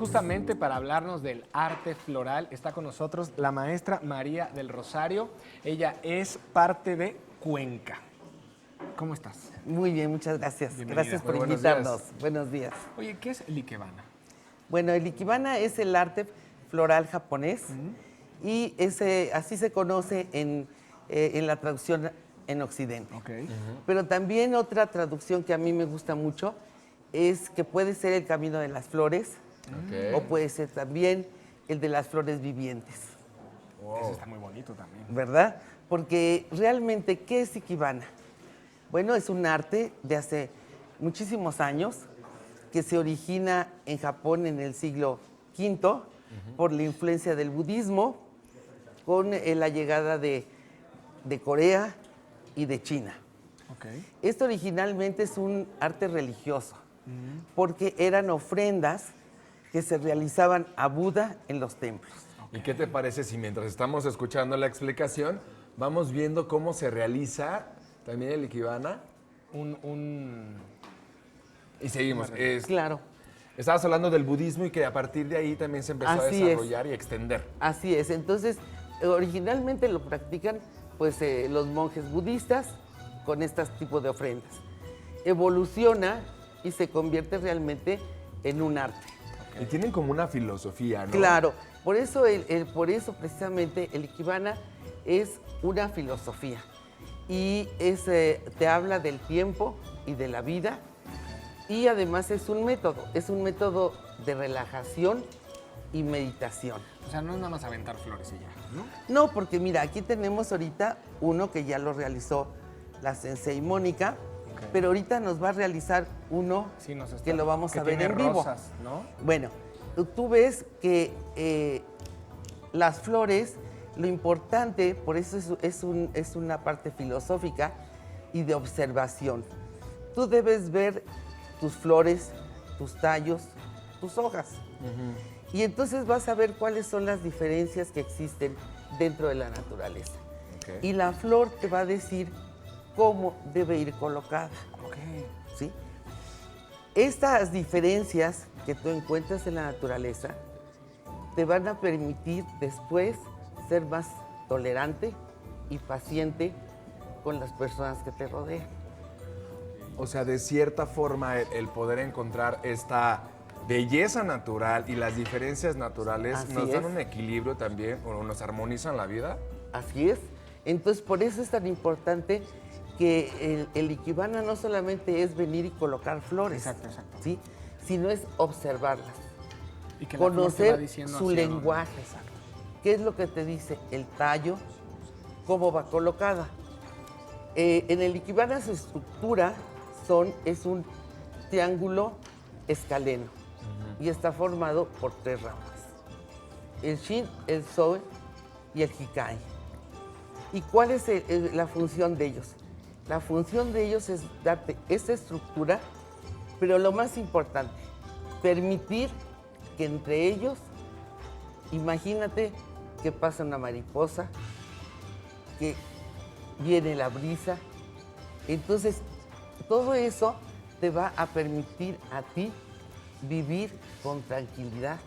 justamente para hablarnos del arte floral está con nosotros la maestra María del Rosario. Ella es parte de Cuenca. ¿Cómo estás? Muy bien, muchas gracias. Bienvenida. Gracias por Muy buenos invitarnos. días. Buenos días. Oye, ¿qué es el ikebana? Bueno, el ikebana es el arte floral japonés y así se conoce en la traducción en Occidente. Okay. Pero también otra traducción que a mí me gusta mucho es que puede ser el camino de las flores o puede ser también el de las flores vivientes. Wow. Eso está muy bonito también. ¿Verdad? Porque realmente, ¿qué es ikebana? Bueno, es un arte de hace muchísimos años que se origina en Japón en el siglo V por la influencia del budismo con la llegada de Corea y de China. Okay. Esto originalmente es un arte religioso porque eran ofrendas que se realizaban a Buda en los templos. ¿Y qué te parece si mientras estamos escuchando la explicación vamos viendo cómo se realiza también el ikebana? Y seguimos. Claro. Estabas hablando del budismo y que a partir de ahí también se empezó a desarrollar y extender. Así es. Entonces, originalmente lo practican pues los monjes budistas con este tipo de ofrendas. Evoluciona y se convierte realmente en un arte. Y tienen como una filosofía, ¿no? Claro. Por eso, por eso precisamente el ikebana es una filosofía. Y te habla del tiempo y de la vida. Y además es un método de relajación y meditación. O sea, no es nada más aventar flores y ya, ¿no? No, porque mira, aquí tenemos ahorita uno que ya lo realizó la sensei Mónica, pero ahorita nos va a realizar uno que lo vamos a ver en vivo. Rosas, ¿no? Bueno, tú ves que las flores, lo importante, por eso es una parte filosófica y de observación. Tú debes ver tus flores, tus tallos, tus hojas. Y entonces vas a ver cuáles son las diferencias que existen dentro de la naturaleza. Okay. Y la flor te va a decir cómo debe ir colocada. Okay. ¿Sí? Estas diferencias que tú encuentras en la naturaleza te van a permitir después ser más tolerante y paciente con las personas que te rodean. O sea, de cierta forma, el poder encontrar esta belleza natural y las diferencias naturales Así nos dan es. un equilibrio también, o nos armonizan la vida. Así es. Entonces, por eso es tan importante que el ikebana no solamente es venir y colocar flores, Exacto. ¿sí? Sino es observarlas, Y que la flor te va conocer diciendo su hacia dónde. lenguaje. Exacto. ¿Qué es lo que te dice el tallo? ¿Cómo va colocada? En el ikebana su estructura es un triángulo escaleno y está formado por 3 ramas. El shin, el soe y el hikai. ¿Y cuál es la función de ellos? La función de ellos es darte esa estructura, pero lo más importante, permitir que entre ellos, imagínate que pasa una mariposa, que viene la brisa. Entonces, todo eso te va a permitir a ti vivir con tranquilidad.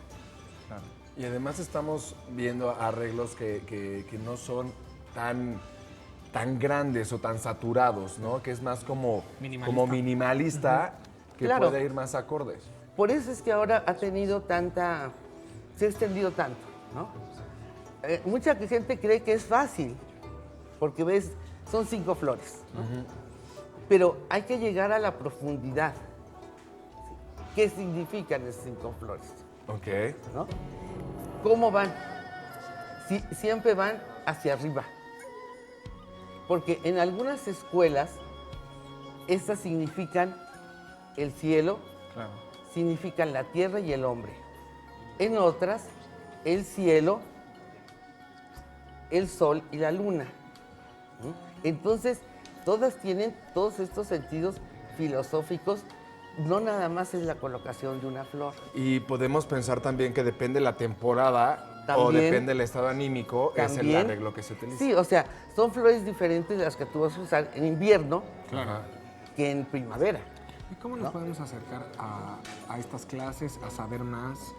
Claro. Y además estamos viendo arreglos que no son tan grandes o tan saturados, ¿no? Que es más como minimalista, que Claro. puede ir más acordes. Por eso es que ahora se ha extendido tanto, ¿no? Mucha gente cree que es fácil, porque ves, son 5 flores, ¿no? Pero hay que llegar a la profundidad. ¿Qué significan esas 5 flores? Ok. ¿No? ¿Cómo van? Siempre van hacia arriba. Porque en algunas escuelas, estas significan el cielo, Claro. significan la tierra y el hombre. En otras, el cielo, el sol y la luna. Entonces, todas tienen todos estos sentidos filosóficos. No nada más es la colocación de una flor. Y podemos pensar también que depende la temporada o También. depende el estado anímico, es el También. arreglo que se utiliza. Sí, o sea, son flores diferentes las que tú vas a usar en invierno Claro. que en primavera. ¿Y cómo nos podemos acercar a estas clases, a saber más?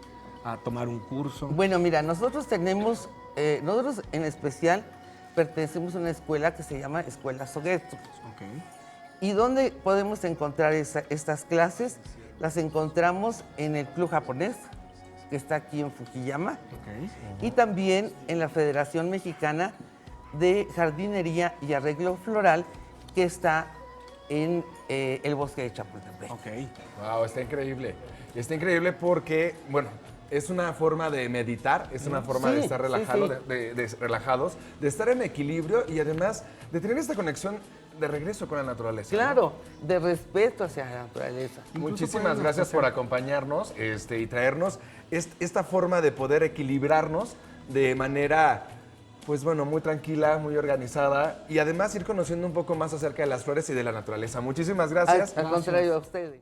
a tomar un curso? Bueno, mira, nosotros tenemos, nosotros en especial pertenecemos a una escuela que se llama Escuela Sogetsu. Ok. ¿Y dónde podemos encontrar estas clases? Las encontramos en el Club Japonés, que está aquí en Fukuyama, y también en la Federación Mexicana de Jardinería y Arreglo Floral, que está en el Bosque de Chapultepec. Ok. Wow, está increíble. Está increíble porque, bueno, es una forma de meditar, es una forma de Sí, estar sí, relajado, sí. de relajados, de estar en equilibrio y además de tener esta conexión de regreso con la naturaleza. ¿no? Claro, de respeto hacia la naturaleza. Muchísimas pueden gracias ofrecer- por acompañarnos y traernos esta forma de poder equilibrarnos de manera, pues bueno, muy tranquila, muy organizada y además ir conociendo un poco más acerca de las flores y de la naturaleza. Muchísimas gracias. Al contrario, a ustedes.